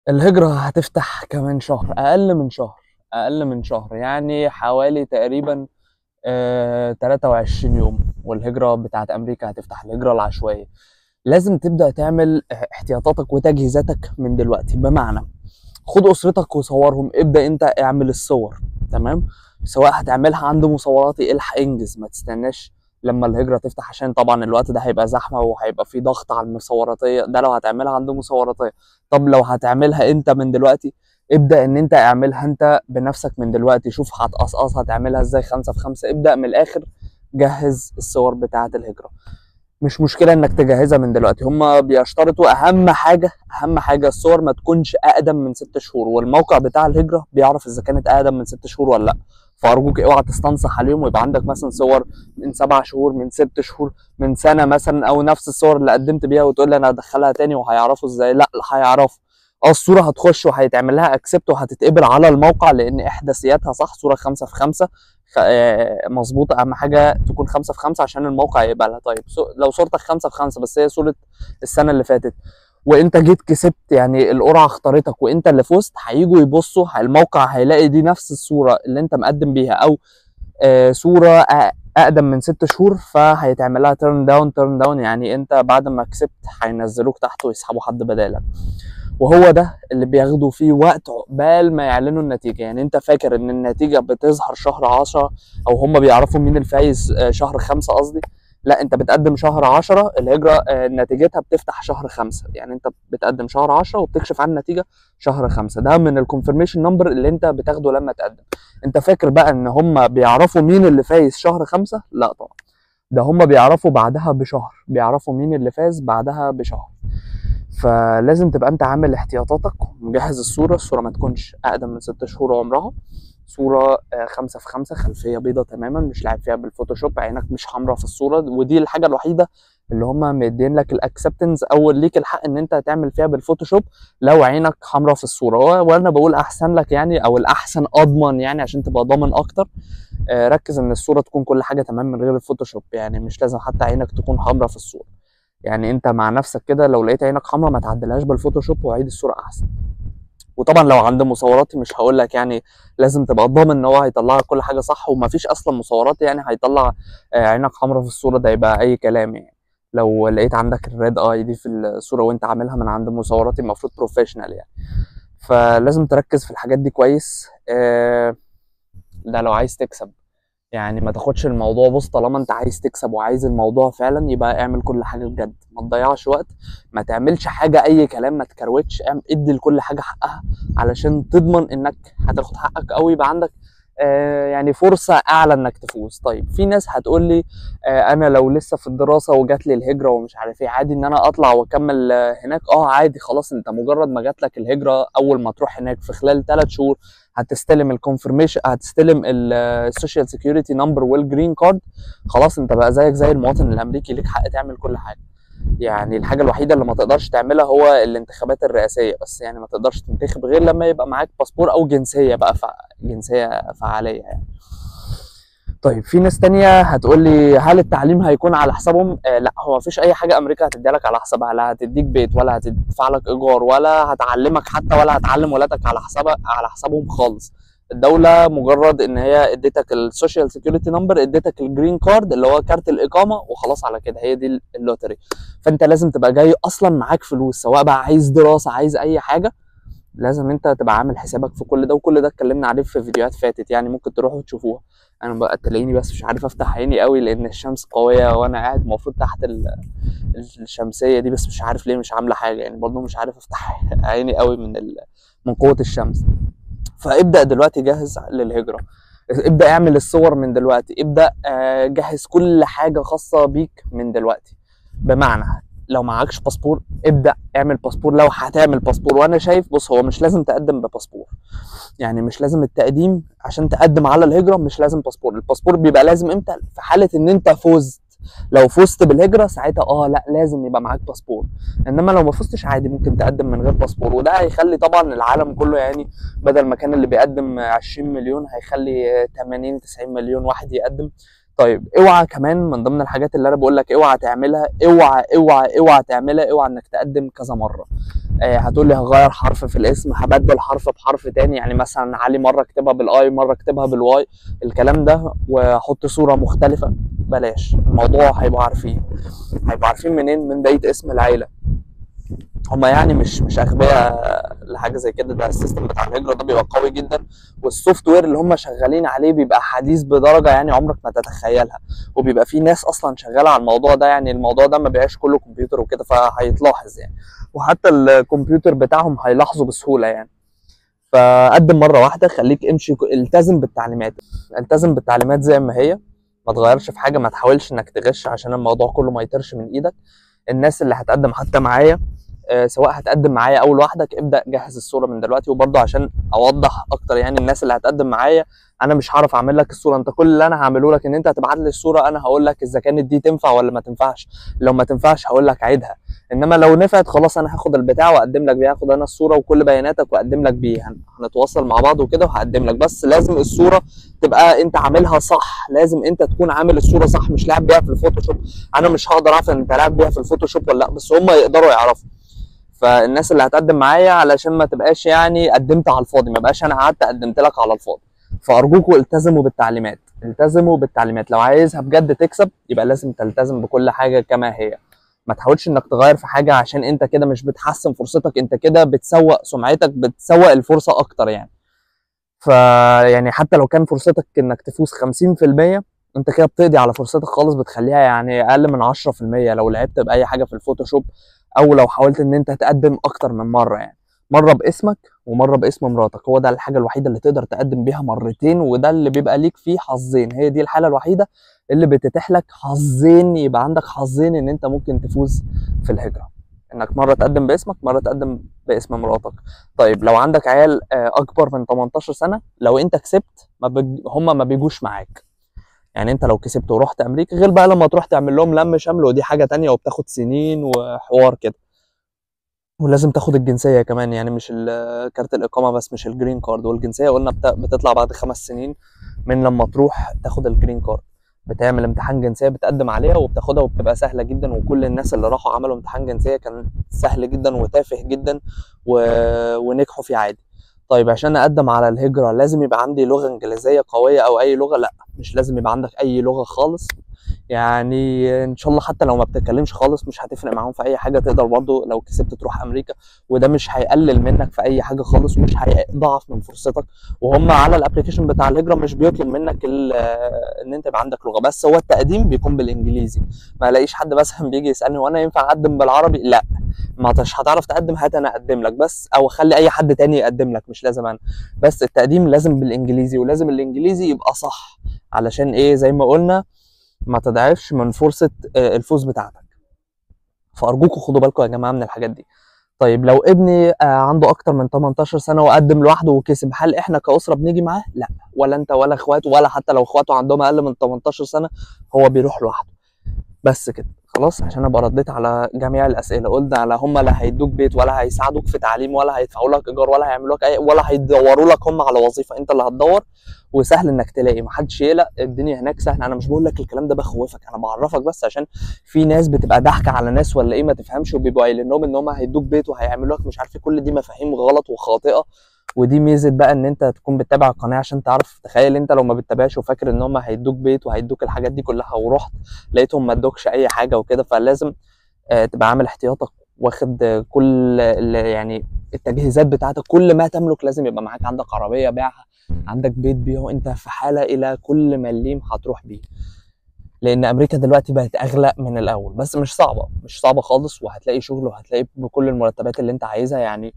الهجرة هتفتح كمان شهر، أقل من شهر يعني حوالي تقريبا 23 يوم، والهجرة بتاعت أمريكا هتفتح، الهجرة العشوائية. لازم تبدأ تعمل احتياطاتك وتجهيزاتك من دلوقتي. بمعنى خد أسرتك وصورهم، ابدأ أنت اعمل الصور. تمام. سواء هتعملها عند مصوراتي الحق انجز، ما تستناش لما الهجرة تفتح، عشان طبعا الوقت ده هيبقى زحمة وهيبقى في ضغط على المصوراتية. ده لو هتعملها عند مصوراتية. طب لو هتعملها انت من دلوقتي، ابدأ ان انت اعملها انت بنفسك من دلوقتي. شوف هتقصقصها تعملها ازاي 5 في 5. ابدأ من الآخر، جهز الصور بتاعة الهجرة. مش مشكلة انك تجهزها من دلوقتي. هما بيشترطوا اهم حاجة الصور ما تكونش اقدم من 6 شهور، والموقع بتاع الهجرة بيعرف اذا كانت اقدم من 6 شهور ولا لا. فارجوك اوعى تستنصح عليهم ويبقى عندك مثلا صور من 7 شهور، من 6 شهور، من سنة مثلا، او نفس الصور اللي قدمت بيها وتقول لي انا هدخلها تاني. وهيعرفوا ازاي؟ لا، هيعرفوا. الصورة هتخش وهيتعمل لها اكسبت وهتتقبل على الموقع، لان احداثياتها صح. صورة 5 في 5 مظبوطه. اهم حاجه تكون 5 في 5 عشان الموقع يقبلها. طيب لو صورتك 5 في 5 بس هي صوره السنه اللي فاتت، وانت جيت كسبت، يعني القرعه اختارتك وانت اللي فزت، هيجوا يبصوا الموقع هيلاقي دي نفس الصوره اللي انت مقدم بيها، او صوره اقدم من 6 شهور، فهيتعمل لها تيرن داون. يعني انت بعد ما كسبت هينزلوك تحت ويسحبوا حد بدالك. وهو ده اللي بياخدوا فيه وقت عقبال ما يعلنوا النتيجة. يعني انت فاكر ان النتيجة بتظهر شهر 10، او هم بيعرفوا مين الفايز شهر 5 قصدي. لا، انت بتقدم شهر 10 الهجرة، نتيجتها بتفتح شهر 5. يعني انت بتقدم شهر 10 وبتكشف عن النتيجة شهر 5. ده من الكونفirmation نمبر اللي انت بتاخده لما تقدم. انت فاكر بقى ان هم بيعرفوا مين اللي فايز شهر 5؟ لا طبعا. ده هم بيعرفوا بعدها بشهر، بيعرفوا مين اللي فاز بعدها بشهر. فلازم تبقى انت عامل احتياطاتك ومجهز الصورة ما تكونش اقدم من 6 شهور عمرها. صورة 5 في 5، خلفية بيضة تماما، مش لاعب فيها بالفوتوشوب، عينك مش حمراء في الصورة. ودي الحاجة الوحيدة اللي هم مدين لك الاكسبتنس او ليك الحق ان انت تعمل فيها بالفوتوشوب لو عينك حمراء في الصورة. وانا بقول احسن لك يعني، او الاحسن اضمن يعني، عشان تبقى ضامن اكتر. ركز ان الصورة تكون كل حاجة تمام من غير الفوتوشوب. يعني مش لازم حتى عينك تكون حمراء في الصورة. يعني انت مع نفسك كده لو لقيت عينك حمراء ما تعدلهاش بالفوتوشوب وعيد الصورة احسن. وطبعا لو عند مصوراتي مش هقول لك يعني لازم تبقى ضامن ان هو هيطلع لك كل حاجه صح، ومفيش اصلا مصورات يعني هيطلع عينك حمراء في الصوره، ده يبقى اي كلام يعني. لو لقيت عندك الريد اي دي في الصوره وانت عاملها من عند مصوراتي المفروض بروفيشنال يعني. فلازم تركز في الحاجات دي كويس. ده لو عايز تكسب. يعني ما تاخدش الموضوع، بص طالما انت عايز تكسب وعايز الموضوع فعلا يبقى اعمل كل حاجه بجد، ما تضيعش وقت، ما تعملش حاجه اي كلام، ما تكروتش، ادي لكل حاجه حقها علشان تضمن انك هتاخد حقك، او يبقى عندك يعني فرصه اعلى انك تفوز. طيب في ناس هتقول لي انا لو لسه في الدراسه وجات لي الهجره ومش عارف ايه، عادي ان انا اطلع واكمل هناك؟ عادي خلاص. انت مجرد ما جات لك الهجره، اول ما تروح هناك في خلال 3 شهور هتستلم الكونفirmation، هتستلم السوشيال سيكيورتي نمبر والجرين كارد. خلاص انت بقى زيك زي المواطن الامريكي، ليك حق تعمل كل حاجه. يعني الحاجه الوحيده اللي ما تقدرش تعملها هو الانتخابات الرئاسيه بس. يعني ما تقدرش تنتخب غير لما يبقى معاك باسبور او جنسيه بقى، جنسيه فعاليه يعني. طيب في ناس تانية هتقول لي هل التعليم هيكون على حسابهم؟ لا، هو مفيش اي حاجه امريكا هتديها لك على حسابها. لا هتديك بيت، ولا هتدفع لك ايجار، ولا هتعلمك حتى، ولا هتعلم ولادك على حسابهم خالص. الدوله مجرد ان هي اديتك السوشيال سيكيورتي نمبر، اديتك الجرين كارد اللي هو كارت الاقامه، وخلاص على كده. هي دي اللوتري. فانت لازم تبقى جاي اصلا معاك فلوس، سواء بقى عايز دراسه عايز اي حاجه. لازم انت تبقى عامل حسابك في كل ده، وكل ده اتكلمنا عليه في فيديوهات فاتت يعني، ممكن تروحوا تشوفوها. انا بقى تلاقيني بس مش عارف افتح عيني قوي لان الشمس قويه، وانا قاعد المفروض تحت الشمسيه دي، بس مش عارف ليه مش عامله حاجه يعني. برضو مش عارف افتح عيني قوي من قوه الشمس. فابدا دلوقتي جهز للهجره. ابدا اعمل الصور من دلوقتي. ابدا جهز كل حاجه خاصه بيك من دلوقتي. بمعنى لو معكش باسبور ابدا اعمل باسبور لو هتعمل باسبور. وانا شايف بص، هو مش لازم تقدم بباسبور. يعني مش لازم التقديم عشان تقدم على الهجره، مش لازم باسبور. الباسبور بيبقى لازم امتى؟ في حاله ان انت فزت. لو فزت بالهجره ساعتها لا لازم يبقى معاك باسبور. انما لو ما فزتش عادي ممكن تقدم من غير باسبور. وده هيخلي طبعا العالم كله يعني، بدل ما كان اللي بيقدم 20 مليون هيخلي 80 90 مليون واحد يقدم. طيب اوعى كمان من ضمن الحاجات اللي انا بقول لك اوعى تعملها، اوعى تعملها، اوعى انك تقدم كذا مره. هتقول لي هغير حرف في الاسم، هبدل حرف بحرف تاني، يعني مثلا علي مره اكتبها بالاي مره اكتبها بالواي، الكلام ده، واحط صوره مختلفه. بلاش، الموضوع هيبقوا عارفين منين؟ من بقيه اسم العيله. هما يعني مش اغبياء لحاجه زي كده. ده السيستم بتاع الهجره ده بيبقى قوي جدا، والسوفت وير اللي هم شغالين عليه بيبقى حديث بدرجه يعني عمرك ما تتخيلها، وبيبقى في ناس اصلا شغاله على الموضوع ده. يعني الموضوع ده ما بيبقاش كله كمبيوتر وكده، فهيتلاحظ يعني، وحتى الكمبيوتر بتاعهم هيلاحظوا بسهوله يعني. فقدم مره واحده، خليك امشي، التزم بالتعليمات، التزم بالتعليمات زي ما هي، ما تغيرش في حاجه، ما تحاولش انك تغش عشان الموضوع كله ما يطيرش من ايدك. الناس اللي هتقدم حتى معايا، سواء هتقدم معايا او لوحدك، ابدا جهز الصوره من دلوقتي. وبرضه عشان اوضح اكتر، يعني الناس اللي هتقدم معايا انا مش هعرف اعمل لك الصوره، انت كل اللي انا هعمله لك ان انت هتبعت لي الصوره، انا هقول لك اذا كانت دي تنفع ولا ما تنفعش. لو ما تنفعش هقول لك عيدها، انما لو نفعت خلاص انا هاخد البتاع واقدم لك بيها، هاخد انا الصوره وكل بياناتك واقدم لك بيها، هنتواصل مع بعض وكده وهقدم لك. بس لازم الصوره تبقى انت عاملها صح، لازم انت تكون عامل الصوره صح، مش لاعب بيها في الفوتوشوب. انا مش هقدر اعرف انت لاعب بيها في الفوتوشوب ولا لا، بس هم يقدروا يعرفوا. فالناس اللي هتقدم معايا، علشان ما تبقاش يعني قدمت على الفاضي، ما بقاش انا قعدت قدمت لك على الفاضي. فارجوكوا التزموا بالتعليمات، التزموا بالتعليمات. لو عايزها بجد تكسب يبقى لازم تلتزم بكل حاجه كما هي. ما تحاولش انك تغير في حاجه، عشان انت كده مش بتحسن فرصتك، انت كده بتسوق سمعتك، بتسوق الفرصه اكتر يعني. فيعني حتى لو كان فرصتك انك تفوز 50%، انت كده بتقضي على فرصتك خالص، بتخليها يعني اقل من 10% لو لعبت باي حاجه في الفوتوشوب، او لو حاولت ان انت تقدم اكتر من مره يعني. مره باسمك ومره باسم مراتك، هو ده الحاجه الوحيده اللي تقدر تقدم بيها مرتين، وده اللي بيبقى ليك فيه حظين. هي دي الحاله الوحيده اللي بتتيح لك حظين، يبقى عندك حظين ان انت ممكن تفوز في الهجره، انك مره تقدم باسمك، مره تقدم باسم مراتك. طيب لو عندك عيال اكبر من 18 سنه، لو انت كسبت هم ما بيجوش معاك. يعني انت لو كسبت ورحت امريكا، غير بقى لما تروح تعمل لهم لم شمل، ودي حاجه تانية وبتاخد سنين وحوار كده. ولازم تاخد الجنسيه كمان، يعني مش كارت الاقامه بس، مش الجرين كارد. والجنسيه قلنا بتطلع بعد 5 سنين من لما تروح تاخد الجرين كارد. بتعمل امتحان جنسيه بتقدم عليها وبتاخدها، وبتبقى سهله جدا. وكل الناس اللي راحوا عملوا امتحان جنسيه كان سهل جدا وتافه جدا ونجحوا فيه عادي. طيب عشان اقدم على الهجره لازم يبقى عندي لغه انجليزيه قويه او اي لغه؟ لا، مش لازم يبقى عندك اي لغه خالص. يعني ان شاء الله حتى لو ما بتتكلمش خالص مش هتفرق معاهم في اي حاجه، تقدر برضو لو كسبت تروح امريكا، وده مش هيقلل منك في اي حاجه خالص، ومش هيضاعف من فرصتك. وهم على الابلكيشن بتاع الهجره مش بيطلب منك ان انت يبقى عندك لغه، بس هو التقديم بيكون بالانجليزي. ما الاقيش حد مثلا بيجي يسالني وانا ينفع اقدم بالعربي؟ لا، ما مش هتعرف تقدم، هات انا اقدم لك بس، او خلي اي حد تاني يقدم لك، مش لازم انا. بس التقديم لازم بالانجليزي، ولازم الانجليزي يبقى صح، علشان ايه؟ زي ما قلنا ما تضعفش من فرصه الفوز بتاعتك. فارجوكم خدوا بالكم يا جماعه من الحاجات دي. طيب لو ابني عنده اكتر من 18 سنه وقدم لوحده وكسب، هل احنا كاسره بنيجي معاه؟ لا، ولا انت ولا اخواته، ولا حتى لو اخواته عندهم اقل من 18 سنه هو بيروح لوحده. بس كده خلاص، عشان ابقى رديت على جميع الاسئله. قلنا على هم لا هيدوك بيت، ولا هيساعدوك في تعليم، ولا هيدفعوا لك ايجار، ولا هيعملوا لك اي، ولا هيدوروا لك هم على وظيفه، انت اللي هتدور. وسهل انك تلاقي، محدش يقلق، الدنيا هناك سهله. انا مش بقول لك الكلام ده بخوفك، انا بعرفك بس، عشان في ناس بتبقى ضحكه على ناس ولا ايه ما تفهمش، وبيبقوا قايلين لهم ان هم هيدوك بيت وهيعملوا لك مش عارف ايه. كل دي مفاهيم غلط وخاطئه، ودي ميزه بقى ان انت تكون بتتابع القناه عشان تعرف. تخيل انت لو ما بتتابعش وفاكر ان هم هيدوك بيت وهيدوك الحاجات دي كلها، ورحت لقيتهم ما ادوكش اي حاجه وكده. فلازم تبقى عامل احتياطك، واخد كل يعني التجهيزات بتاعتك، كل ما تملك لازم يبقى معاك. عندك عربيه بيعها، عندك بيت بيعه، انت في حاله الى كل مليم هتروح بيه. لان امريكا دلوقتي بقت اغلى من الاول، بس مش صعبه، مش صعبه خالص، وهتلاقي شغل، وهتلاقي بكل المرتبات اللي انت عايزها يعني.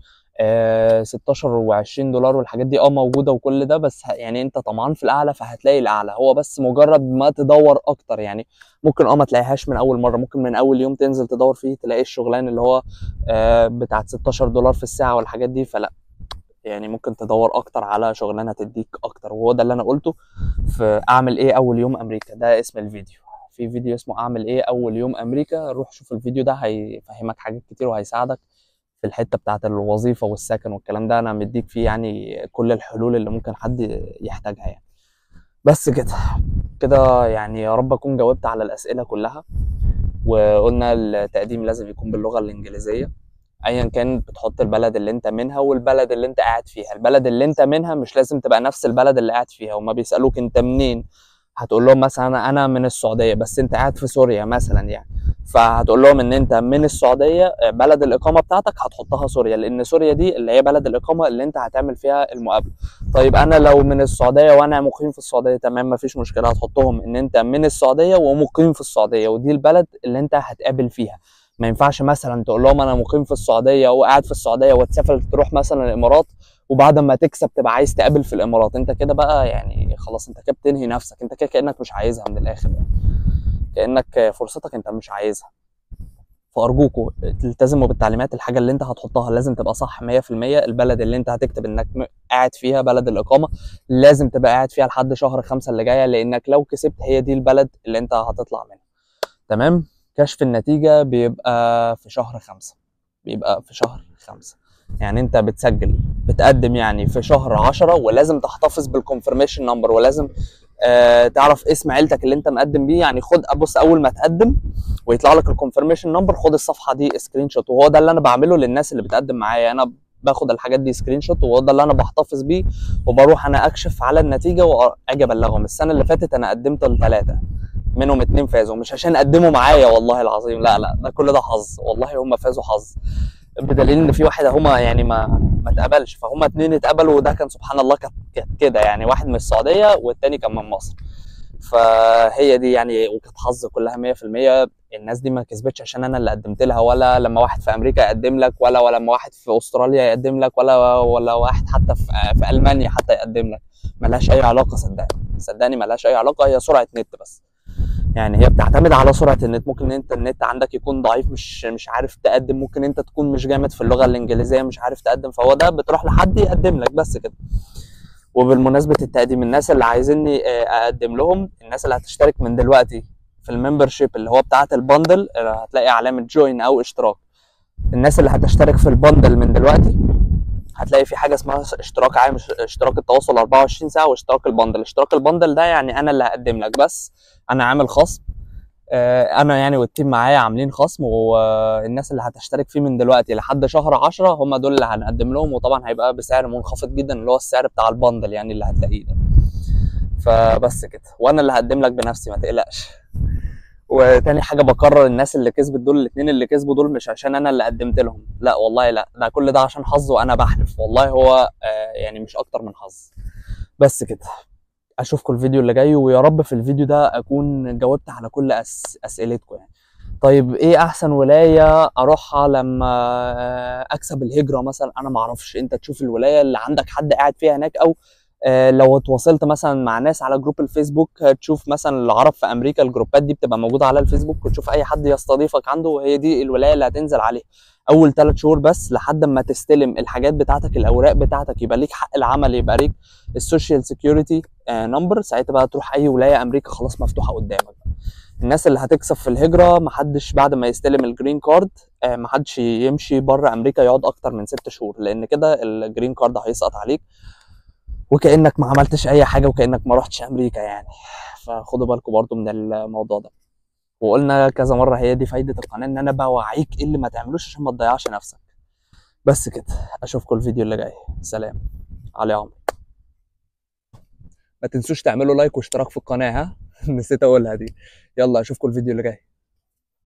16 و20 دولار والحاجات دي موجوده وكل ده، بس يعني انت طمعان في الاعلى فهتلاقي الاعلى، هو بس مجرد ما تدور اكتر يعني. ممكن ما تلاقيهاش من اول مره، ممكن من اول يوم تنزل تدور فيه تلاقي الشغلان اللي هو بتاعت 16 دولار في الساعه والحاجات دي. فلا، يعني ممكن تدور اكتر على شغلانه تديك اكتر. وهو ده اللي انا قلته في اعمل ايه اول يوم امريكا، ده اسم الفيديو. في فيديو اسمه اعمل ايه اول يوم امريكا، روح شوف الفيديو ده، هيفهمك حاجات كتير وهيساعدك في الحته بتاعه الوظيفه والسكن والكلام ده. انا مديك فيه يعني كل الحلول اللي ممكن حد يحتاجها يعني. بس كده كده يعني، يا رب اكون جاوبت على الاسئله كلها. وقلنا التقديم لازم يكون باللغه الانجليزيه، ايا كان بتحط البلد اللي انت منها والبلد اللي انت قاعد فيها. البلد اللي انت منها مش لازم تبقى نفس البلد اللي قاعد فيها. هما بيسألوك انت منين، هتقول لهم مثلا انا من السعودية بس انت قاعد في سوريا مثلا يعني، فهتقول لهم ان انت من السعودية، بلد الاقامة بتاعتك هتحطها سوريا، لان سوريا دي اللي هي بلد الاقامة اللي انت هتعمل فيها المقابلة. طيب انا لو من السعودية وانا مقيم في السعودية، تمام مفيش مشكلة، هتحطهم ان انت من السعودية ومقيم في السعودية ودي البلد اللي انت هتقابل فيها. ما ينفعش مثلا تقول لهم انا مقيم في السعوديه وقاعد في السعوديه وتسافر تروح مثلا الامارات، وبعد ما تكسب تبقى عايز تقابل في الامارات. انت كده بقى يعني خلاص، انت كده بتنهي نفسك، انت كده كانك مش عايزها من الاخر يعني، كانك فرصتك انت مش عايزها. فارجوكوا تلتزموا بالتعليمات. الحاجه اللي انت هتحطها لازم تبقى صح 100%. البلد اللي انت هتكتب انك قاعد فيها بلد الاقامه لازم تبقى قاعد فيها لحد شهر 5 اللي جايه، لانك لو كسبت هي دي البلد اللي انت هتطلع منها. تمام. كشف النتيجة بيبقى في شهر 5، بيبقى في شهر 5. يعني انت بتسجل بتقدم يعني في شهر 10، ولازم تحتفظ بالكونفirmation نمبر، ولازم تعرف اسم عيلتك اللي انت مقدم بيه. يعني خد بص، اول ما تقدم ويطلع لك الكونفirmation نمبر، خد الصفحة دي سكرين شوت. وهو ده اللي انا بعمله للناس اللي بتقدم معايا، انا باخد الحاجات دي سكرين شوت، وهو ده اللي انا بحتفظ بيه، وبروح انا اكشف على النتيجة واجي ابلغهم. السنة اللي فاتت انا قدمت ل3 منهم 2 فازوا، مش عشان قدموا معايا والله العظيم، لا لا، ده كل ده حظ والله، هم فازوا حظ، بدليل ان في واحد هما يعني ما اتقبلش، فهم 2 اتقبلوا، وده كان سبحان الله كانت كده يعني، واحد من السعوديه والتاني كان من مصر. فهي دي يعني، وكانت حظ كلها 100%. الناس دي ما كسبتش عشان انا اللي قدمت لها، ولا لما واحد في امريكا يقدم لك، ولا لما واحد في استراليا يقدم لك، ولا واحد حتى في المانيا حتى يقدم لك. ملهاش اي علاقه، صدقني ملهاش اي علاقه، هي سرعه نت بس. يعني هي بتعتمد على سرعه النت. ممكن انت النت عندك يكون ضعيف، مش عارف تقدم، ممكن انت تكون مش جامد في اللغه الانجليزيه مش عارف تقدم، فهو ده بتروح لحد يقدم لك بس كده. وبالمناسبه التقديم، الناس اللي عايزيني اقدم لهم، الناس اللي هتشترك من دلوقتي في الممبرشيب اللي هو بتاعه البندل، هتلاقي علامه جوين او اشتراك. الناس اللي هتشترك في البندل من دلوقتي هتلاقي في حاجه اسمها اشتراك عام، اشتراك التواصل 24 ساعه، واشتراك البندل. اشتراك البندل ده يعني انا اللي هقدم لك، بس انا عامل خصم، انا يعني والتيم معايا عاملين خصم، والناس اللي هتشترك فيه من دلوقتي لحد شهر 10 هم دول اللي هنقدم لهم، وطبعا هيبقى بسعر منخفض جدا اللي هو السعر بتاع البندل يعني اللي هتلاقيه ده. فبس كده، وانا اللي هقدم لك بنفسي ما تقلقش. وتاني حاجه بكرر، الناس اللي كسبت دول، الاثنين اللي كسبوا دول، مش عشان انا اللي قدمت لهم، لا والله، لا، ده كل ده عشان حظ، وانا بحلف والله هو يعني مش اكتر من حظ. بس كده. اشوفكم الفيديو اللي جاي، ويا رب في الفيديو ده اكون جاوبت على كل اسئلتكم يعني. طيب ايه احسن ولايه اروحها لما اكسب الهجره مثلا؟ انا ما اعرفش، انت تشوف الولايه اللي عندك حد قاعد فيها هناك، او لو اتواصلت مثلا مع ناس على جروب الفيسبوك، تشوف مثلا العرب في امريكا، الجروبات دي بتبقى موجوده على الفيسبوك، وتشوف اي حد يستضيفك عنده، وهي دي الولايه اللي هتنزل عليها. اول 3 شهور بس لحد ما تستلم الحاجات بتاعتك، الاوراق بتاعتك، يبقى ليك حق العمل، يبقى ليك السوشيال سيكيورتي نمبر، ساعتها بقى تروح اي ولايه امريكا خلاص مفتوحه قدامك. الناس اللي هتكسب في الهجره، محدش بعد ما يستلم الجرين كارد محدش يمشي بره امريكا يقعد اكتر من 6 شهور، لان كده الجرين كارد هيسقط عليك، وكانك ما عملتش اي حاجه، وكانك ما رحتش امريكا يعني. فخدوا بالكم برضو من الموضوع ده. وقلنا كذا مره، هي دي فايده القناه، ان انا بوعيك ايه اللي ما تعملوش عشان ما تضيعش نفسك. بس كده. اشوفكم الفيديو اللي جاي. سلام. علي عمرو. ما تنسوش تعملوا لايك واشتراك في القناه، ها نسيت اقولها دي. يلا اشوفكم الفيديو اللي جاي.